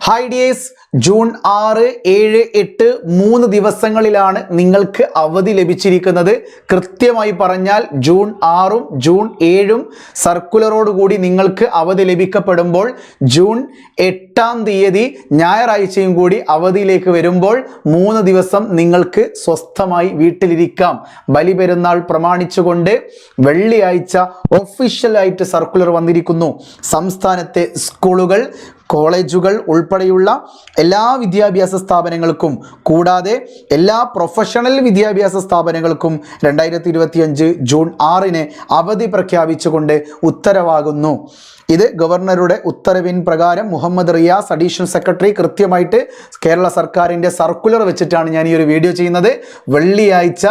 Hi dears, June 6, 7, 8 3 ദിവസങ്ങളിലാണ് നിങ്ങൾക്ക് അവധി ലഭിച്ചിരിക്കുന്നത്. കൃത്യമായി പറഞ്ഞാൽ ജൂൺ 6ഉം ജൂൺ 7ഉം സർക്കുലറോടുകൂടി നിങ്ങൾക്ക് അവധി ലഭിക്കപ്പെടുമ്പോൾ ജൂൺ 8-ാം തീയതി ഞായറാഴ്ചയും കൂടി അവധിയിലേക്ക് വരുമ്പോൾ 3 ദിവസം നിങ്ങൾക്ക് സ്വസ്ഥമായി വീട്ടിലിരിക്കാം. ബലിപെരുന്നാൾ പ്രമാണിച്ചുകൊണ്ട് വെള്ളിയാഴ്ച ഒഫീഷ്യലായിട്ട് സർക്കുലർ വന്നിരിക്കുന്നു. സംസ്ഥാനത്തെ സ്കൂളുകൾ, കോളേജുകൾ ഉൾപ്പെടെയുള്ള എല്ലാ വിദ്യാഭ്യാസ സ്ഥാപനങ്ങൾക്കും കൂടാതെ എല്ലാ പ്രൊഫഷണൽ വിദ്യാഭ്യാസ സ്ഥാപനങ്ങൾക്കും 2025 ജൂൺ 6-ന് അവധി പ്രഖ്യാപിച്ചുകൊണ്ട് ഉത്തരവാകുന്നു. ഇത് ഗവർണറുടെ ഉത്തരവിൻ പ്രകാരം മുഹമ്മദ് റിയാസ് അഡീഷണൽ സെക്രട്ടറി കൃത്യമായിട്ട് കേരള സർക്കാരിൻ്റെ സർക്കുലർ വെച്ചിട്ടാണ് ഞാൻ ഈ ഒരു വീഡിയോ ചെയ്യുന്നത്. വെള്ളിയാഴ്ച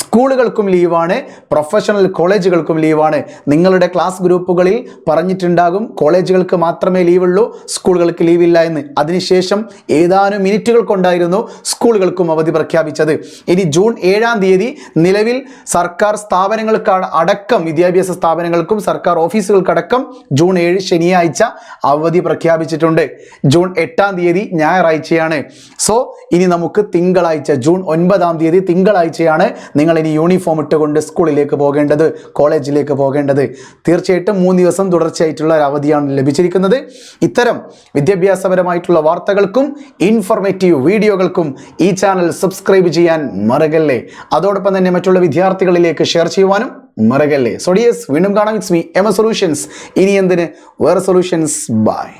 സ്കൂളുകൾക്കും ലീവാണ്, പ്രൊഫഷണൽ കോളേജുകൾക്കും ലീവാണ്. നിങ്ങളുടെ ക്ലാസ് ഗ്രൂപ്പുകളിൽ പറഞ്ഞിട്ടുണ്ടാകും കോളേജുകൾക്ക് മാത്രമേ ലീവുള്ളൂ, സ്കൂളുകൾക്ക് ലീവില്ല എന്ന്. അതിനുശേഷം ഏതാനും മിനിറ്റുകൾ കൊണ്ടായിരുന്നു സ്കൂളുകൾക്കും അവധി പ്രഖ്യാപിച്ചത്. ഇനി ജൂൺ 7-ാം തീയതി നിലവിൽ സർക്കാർ സ്ഥാപനങ്ങൾക്ക് അടക്കം, വിദ്യാഭ്യാസ സ്ഥാപനങ്ങൾക്കും സർക്കാർ ഓഫീസുകൾക്കടക്കം ജൂൺ 7 ശനിയാഴ്ച അവധി പ്രഖ്യാപിച്ചിട്ടുണ്ട്. ജൂൺ 8-ാം തീയതി ഞായറാഴ്ചയാണ്. സോ ഇനി നമുക്ക് തിങ്കളാഴ്ച ജൂൺ 9-ാം തീയതി തിങ്കളാഴ്ചയാണ് നിങ്ങൾ ഇനി യൂണിഫോം ഇട്ടുകൊണ്ട് സ്കൂളിലേക്ക് പോകേണ്ടത്, കോളേജിലേക്ക് പോകേണ്ടത്. തീർച്ചയായിട്ടും 3 ദിവസം തുടർച്ചയായിട്ടുള്ള ഒരു അവധിയാണ് ലഭിച്ചിരിക്കുന്നത്. ഇത്തരം വിദ്യാഭ്യാസപരമായിട്ടുള്ള വാർത്തകൾക്കും ഇൻഫോർമേറ്റീവ് വീഡിയോകൾക്കും ഈ ചാനൽ സബ്സ്ക്രൈബ് ചെയ്യാൻ മറക്കല്ലേ. അതോടൊപ്പം തന്നെ മറ്റുള്ള വിദ്യാർത്ഥികളിലേക്ക് ഷെയർ ചെയ്യുവാനും മറക്കല്ലേ. സോ ഡിയേഴ്സ്, വീണ്ടും കാണാം. It's me M A solutions. ഇനി എന്തിന് വേറെ സൊല്യൂഷൻസ്. ബൈ.